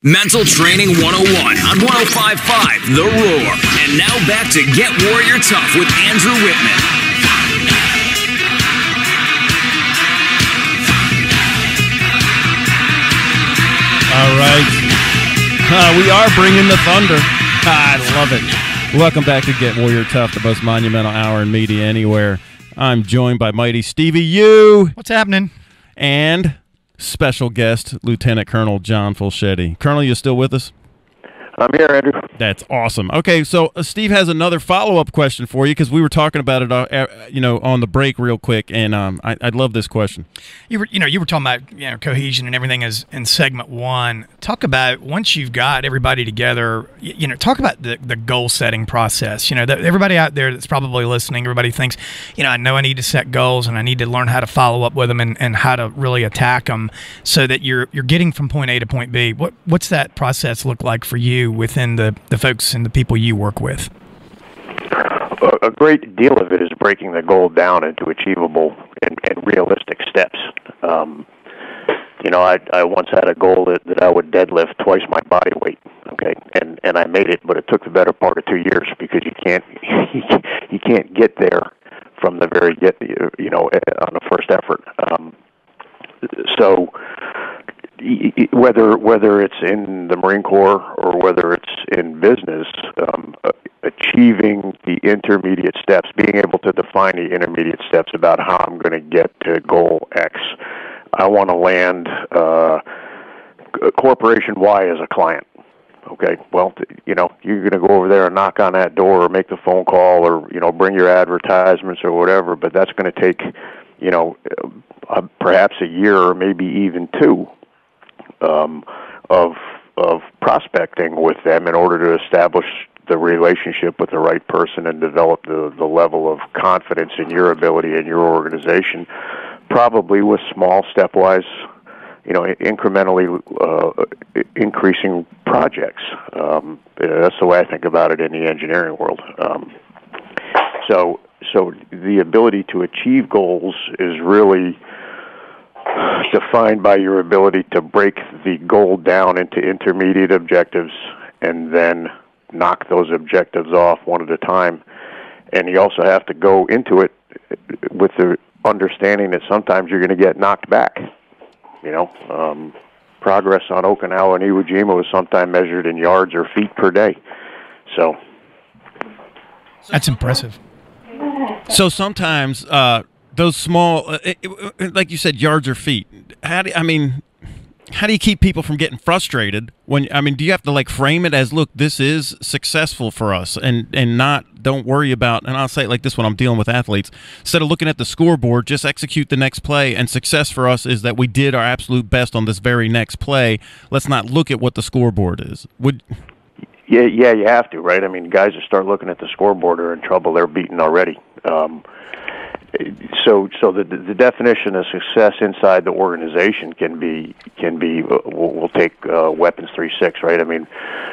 Mental Training 101 on 105.5 The Roar. And now back to Get Warrior Tough with Andrew Wittman. All right. We are bringing the thunder. I love it. Welcome back to Get Warrior Tough, the most monumental hour in media anywhere. I'm joined by mighty Stevie U. What's happening? And special guest, Lieutenant Colonel John Folchetti. Colonel, you still with us? I'm here, Andrew. That's awesome. Okay, so Steve has another follow-up question for you because we were talking about it, on the break real quick, and I'd love this question. You were talking about cohesion and everything is in segment one. Talk about once you've got everybody together. Talk about the goal setting process. Everybody out there that's probably listening, everybody thinks, I know I need to set goals and I need to learn how to follow up with them and how to really attack them so that you're getting from point A to point B. What's that process look like for you within the folks and the people you work with? A great deal of it is breaking the goal down into achievable and realistic steps. I once had a goal that I would deadlift twice my body weight. Okay, and I made it, but it took the better part of 2 years because you can't get there from the very on the first effort. So whether it's in the Marine Corps or whether it's in business, achieving the intermediate steps, being able to define the intermediate steps about how I'm going to get to goal X. I want to land Corporation Y as a client. Okay, well, you're going to go over there and knock on that door or make the phone call or, bring your advertisements or whatever, but that's going to take, perhaps a year or maybe even two of prospecting with them in order to establish the relationship with the right person and develop the level of confidence in your ability and your organization, probably with small stepwise, incrementally increasing projects. That's the way I think about it in the engineering world. So the ability to achieve goals is really defined by your ability to break the goal down into intermediate objectives and then knock those objectives off one at a time. And you also have to go into it with the understanding that sometimes you're going to get knocked back. Progress on Okinawa and Iwo Jima was sometimes measured in yards or feet per day. So that's impressive. So sometimes those small, like you said, yards or feet. How do you keep people from getting frustrated when? Do you have to frame it as, look, this is successful for us, and don't worry about. And I'll say it like this when I'm dealing with athletes: instead of looking at the scoreboard, just execute the next play. And success for us is that we did our absolute best on this very next play. Let's not look at what the scoreboard is. Yeah, you have to, right? Guys that start looking at the scoreboard are in trouble. They're beaten already. So the definition of success inside the organization can be we'll take Weapons 3-6, right?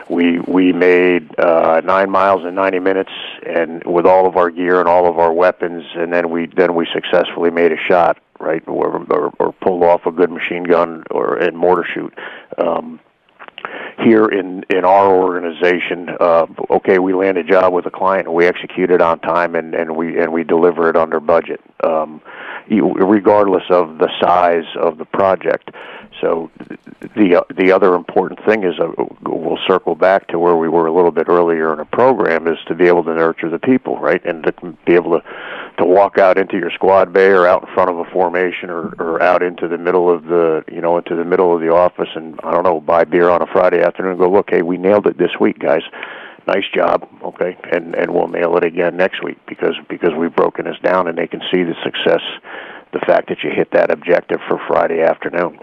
We made 9 miles in 90 minutes, and with all of our gear and all of our weapons, and then we successfully made a shot, right, or pulled off a good machine gun or and mortar shoot. Here in our organization, we land a job with a client and we execute it on time and we deliver it under budget, regardless of the size of the project. So the other important thing is we'll circle back to where we were a little bit earlier in the program, is to be able to nurture the people, right, and to be able to walk out into your squad bay or out in front of a formation or out into the middle of the office and buy beer on a Friday afternoon and go, look, hey, we nailed it this week, guys. Nice job, okay, and we'll nail it again next week because we've broken this down and they can see the success, the fact that you hit that objective for Friday afternoon.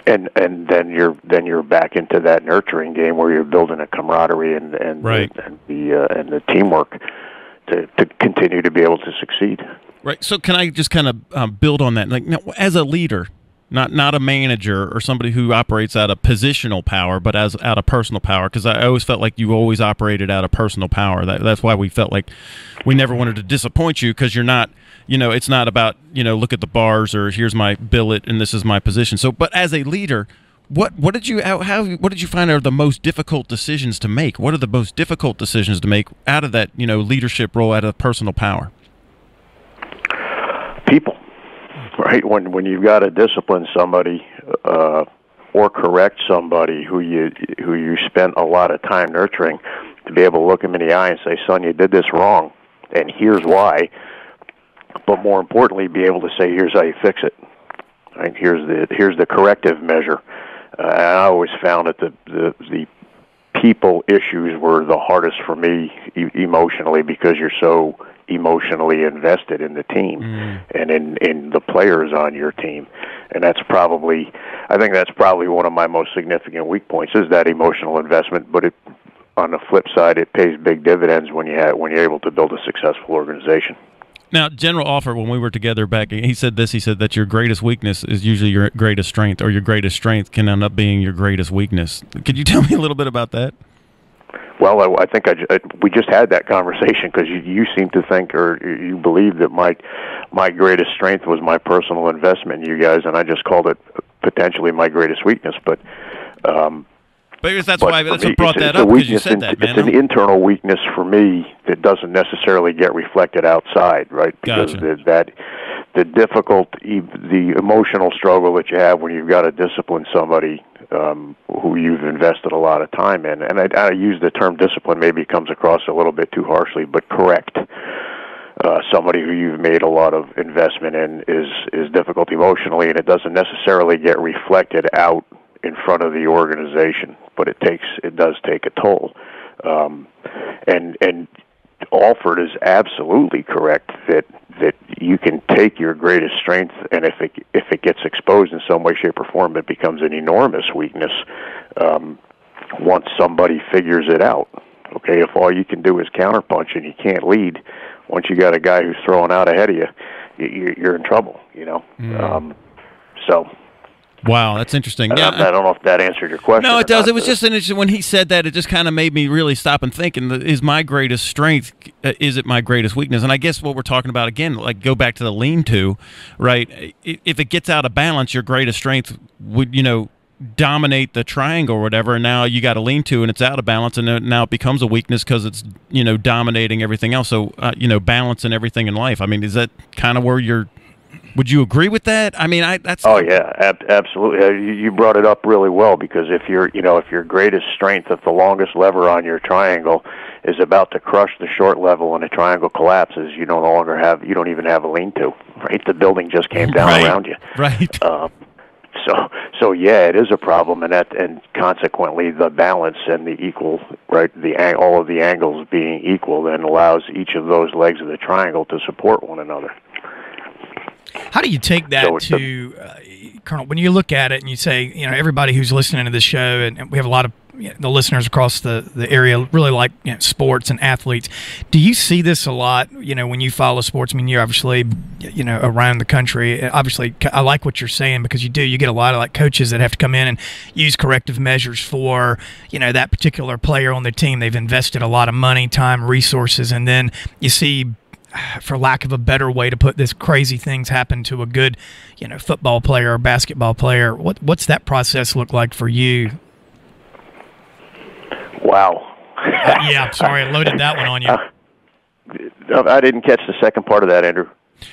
And then you're back into that nurturing game where you're building a camaraderie and right. the teamwork to continue to be able to succeed. Right. So can I just kind of build on that? Now, as a leader, not a manager or somebody who operates out of positional power, but out of personal power, because I always felt like you always operated out of personal power. That's why we felt like we never wanted to disappoint you, because you're not, it's not about, look at the bars or here's my billet and this is my position. So, but as a leader, What did you what did you find are the most difficult decisions to make? What are the most difficult decisions to make out of that leadership role, out of personal power? People, right? When you've got to discipline somebody or correct somebody who you spent a lot of time nurturing, to be able to look him in the eye and say, "Son, you did this wrong, and here's why." But more importantly, be able to say, "Here's how you fix it. Right? Here's the corrective measure." And I always found that the people issues were the hardest for me emotionally, because you're so emotionally invested in the team and in the players on your team. And I think that's probably one of my most significant weak points, is that emotional investment. But on the flip side, it pays big dividends when you're able to build a successful organization. Now, General Offer, when we were together back, he said that your greatest weakness is usually your greatest strength, or your greatest strength can end up being your greatest weakness. Could you tell me a little bit about that? Well, I think we just had that conversation, because you seem to think, or you believe, that my greatest strength was my personal investment in you guys, and I just called it potentially my greatest weakness. But that's what brought that up, because you said that, man. It's an internal weakness for me that doesn't necessarily get reflected outside, right? Because gotcha. the emotional struggle that you have when you've got to discipline somebody who you've invested a lot of time in, and I use the term discipline, maybe it comes across a little bit too harshly, but correct. Somebody who you've made a lot of investment in is difficult emotionally, and it doesn't necessarily get reflected out in front of the organization, but it does take a toll. And Alford is absolutely correct that you can take your greatest strength, and if it gets exposed in some way, shape, or form, it becomes an enormous weakness once somebody figures it out. Okay, if all you can do is counterpunch and you can't lead, once you got a guy who's throwing out ahead of you, you're in trouble. So. Wow, that's interesting. Yeah, I don't know if that answered your question. No, it does. It was just interesting when he said that. It just kind of made me really stop and think. And is my greatest strength? Is it my greatest weakness? And I guess what we're talking about again, like go back to the lean-to, right? If it gets out of balance, your greatest strength would, dominate the triangle or whatever. And now you got a lean-to, and it's out of balance, and now it becomes a weakness because it's dominating everything else. So balancing everything in life. I mean, is that kind of where you're? Would you agree with that? I mean, that's. Oh yeah, absolutely. You brought it up really well, because if your greatest strength, if the longest lever on your triangle is about to crush the short level and the triangle collapses, you don't even have a lean-to, right? The building just came down around you, right? So yeah, it is a problem, and consequently the balance and the equal, right? All of the angles being equal then allows each of those legs of the triangle to support one another. How do you take that Colonel, when you look at it and you say, everybody who's listening to this show, and we have a lot of the listeners across the area really like sports and athletes. Do you see this a lot, when you follow sports? I mean, you're obviously, around the country. Obviously, I like what you're saying, because you get a lot of coaches that have to come in and use corrective measures for, that particular player on their team. They've invested a lot of money, time, resources, and then you see, for lack of a better way to put this, crazy things happen to a good, football player or basketball player. What's that process look like for you? Wow. Yeah, sorry, I loaded that one on you. I didn't catch the second part of that, Andrew.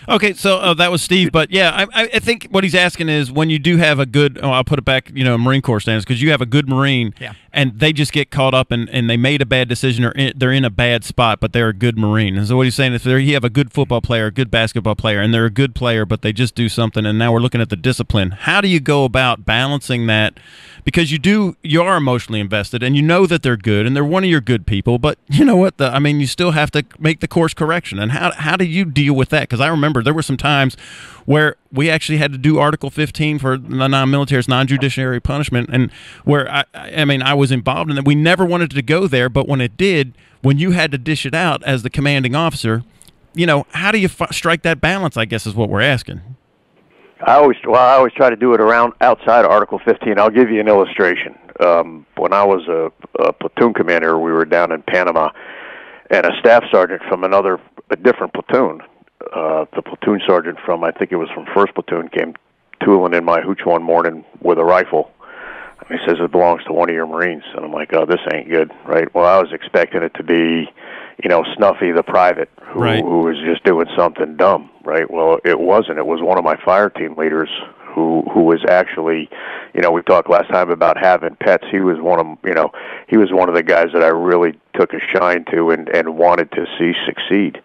Okay, so that was Steve, but yeah, I think what he's asking is when you do have a good, I'll put it back, Marine Corps standards, because you have a good Marine, and they just get caught up and they made a bad decision, or they're in a bad spot, but they're a good Marine. And so what he's saying is you have a good football player, a good basketball player, and they're a good player, but they just do something, and now we're looking at the discipline. How do you go about balancing that? Because you are emotionally invested, and you know that they're good, and they're one of your good people, but you know what? You still have to make the course correction. And how do you deal with that? Because I remember there were some times where we actually had to do Article 15 for the non-military, non-judiciary punishment, and where I was involved in it. We never wanted to go there, but when it did, when you had to dish it out as the commanding officer, how do you strike that balance, I guess, is what we're asking. I always try to do it outside of Article 15. I'll give you an illustration. When I was a platoon commander, we were down in Panama, and a staff sergeant from a different platoon, the platoon sergeant I think it was from 1st Platoon, came tooling in my hooch one morning with a rifle, He says, it belongs to one of your Marines. And I'm like, oh, this ain't good, right? Well, I was expecting it to be, Snuffy the private who was just doing something dumb, right? Well, it wasn't. It was one of my fire team leaders who was actually, we talked last time about having pets. He was one of the guys that I really took a shine to and wanted to see succeed.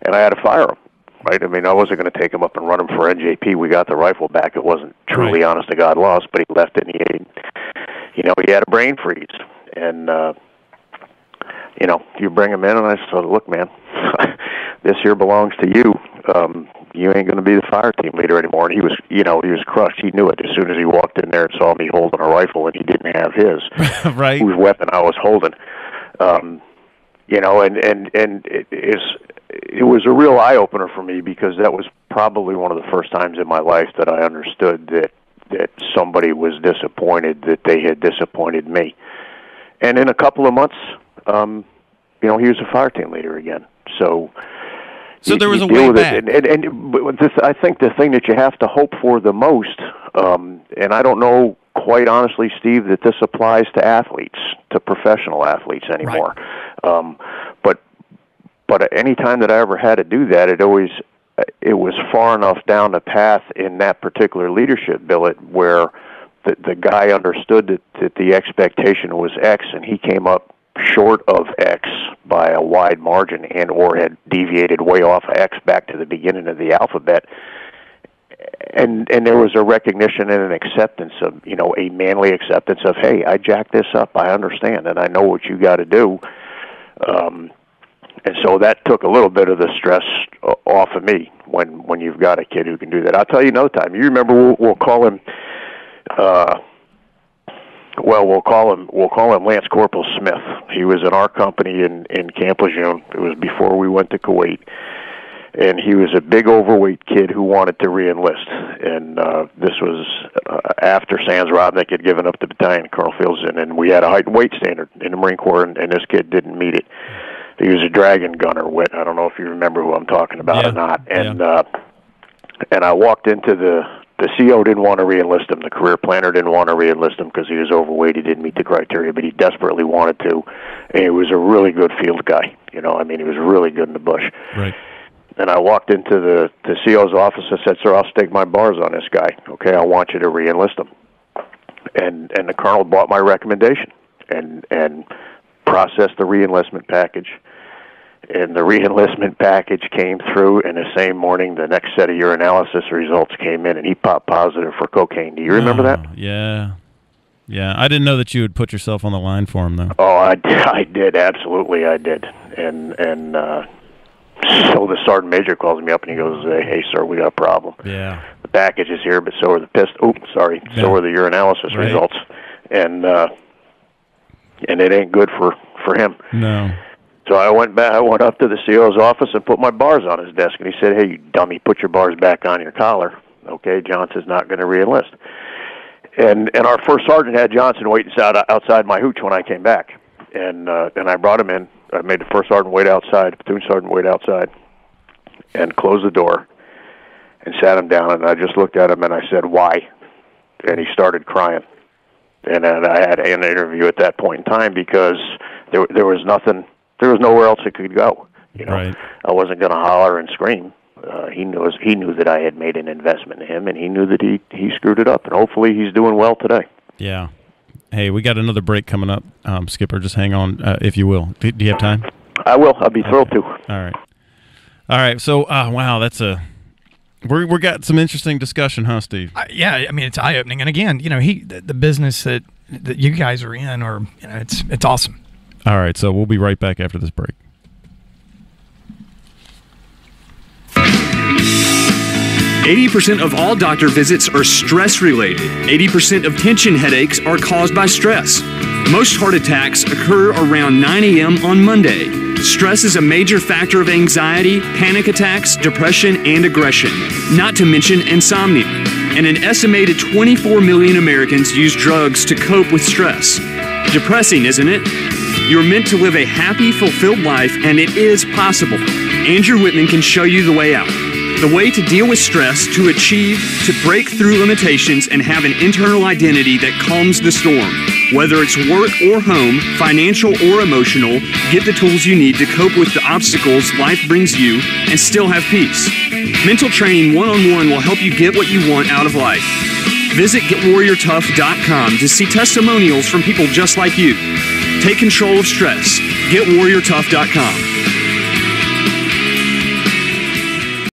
And I had to fire him, right? I mean, I wasn't going to take him up and run him for NJP. We got the rifle back. It wasn't truly honest to God loss, but he left it and he had a brain freeze. And, you bring him in, and I said, look, man, this here belongs to you. You ain't going to be the fire team leader anymore. And he was crushed. He knew it as soon as he walked in there and saw me holding a rifle, and he didn't have his. Right. Whose weapon I was holding. And it was a real eye-opener for me, because that was probably one of the first times in my life that I understood that somebody was disappointed that they had disappointed me. And in a couple of months, he was a fire team leader again. So there was a way back. I think the thing that you have to hope for the most, and I don't know, quite honestly, Steve, that this applies to athletes, to professional athletes anymore. Right. But any time that I ever had to do that, it was far enough down the path in that particular leadership billet where the guy understood that the expectation was X, and he came up short of X by a wide margin, and or had deviated way off of X back to the beginning of the alphabet. And there was a recognition and an acceptance of, a manly acceptance of, hey, I jacked this up, I understand, and I know what you got to do. And so that took a little bit of the stress off of me when you've got a kid who can do that. I'll tell you another time. You remember, we'll call him, we'll call him Lance Corporal Smith. He was in our company in Camp Lejeune. It was before we went to Kuwait. And he was a big overweight kid who wanted to re-enlist. And this was after Sans Robnick had given up the battalion, Colonel Fields, and we had a height and weight standard in the Marine Corps, and this kid didn't meet it. He was a dragon gunner, Witt. I don't know if you remember who I'm talking about or not. And and I walked into the CO didn't want to re-enlist him. The career planner didn't want to re-enlist him because he was overweight. He didn't meet the criteria, but he desperately wanted to. And he was a really good field guy. He was really good in the bush. Right. And I walked into the CO's office and said, sir, I'll stake my bars on this guy. Okay, I want you to re-enlist him. And the colonel bought my recommendation and processed the re-enlistment package. And the re-enlistment package came through, and the same morning, the next set of urinalysis results came in, and he popped positive for cocaine. Do you remember that? Yeah. Yeah, I didn't know that you would put yourself on the line for him, though. Oh, I did. Absolutely, I did. And so the sergeant major calls me up, and he goes, hey, sir, we got a problem. Yeah. The package is here, but so are the so are the urinalysis results. And it ain't good for him. No. So I went up to the CO's office and put my bars on his desk, and he said, hey, you dummy, put your bars back on your collar. Okay, Johnson's not going to re-enlist. And our first sergeant had Johnson waiting outside my hooch when I came back. And I brought him in. I made the first sergeant wait outside, platoon sergeant wait outside, and closed the door and sat him down. And I just looked at him and I said, why? And he started crying. And I had an interview at that point in time because there was nothing. There was nowhere else it could go. Right. I wasn't going to holler and scream. He knew that I had made an investment in him, and he knew that he screwed it up. And hopefully, he's doing well today. Yeah. Hey, we got another break coming up, Skipper. Just hang on, if you will. Do you have time? I will. I'll be thrilled to. All right. So, wow, that's we got some interesting discussion, huh, Steve? Yeah. I mean, it's eye opening. And again, the business that you guys are in, or it's awesome. All right, so we'll be right back after this break. %80 of all doctor visits are stress-related. 80% of tension headaches are caused by stress. Most heart attacks occur around 9 a.m. on Monday. Stress is a major factor of anxiety, panic attacks, depression, and aggression, not to mention insomnia. And an estimated 24 million Americans use drugs to cope with stress. Depressing, isn't it? You're meant to live a happy, fulfilled life, and it is possible. Andrew Wittman can show you the way out. The way to deal with stress, to achieve, to break through limitations, and have an internal identity that calms the storm. Whether it's work or home, financial or emotional, get the tools you need to cope with the obstacles life brings you and still have peace. Mental training one-on-one will help you get what you want out of life. Visit GetWarriorTough.com to see testimonials from people just like you. Take control of stress. GetWarriorTough.com.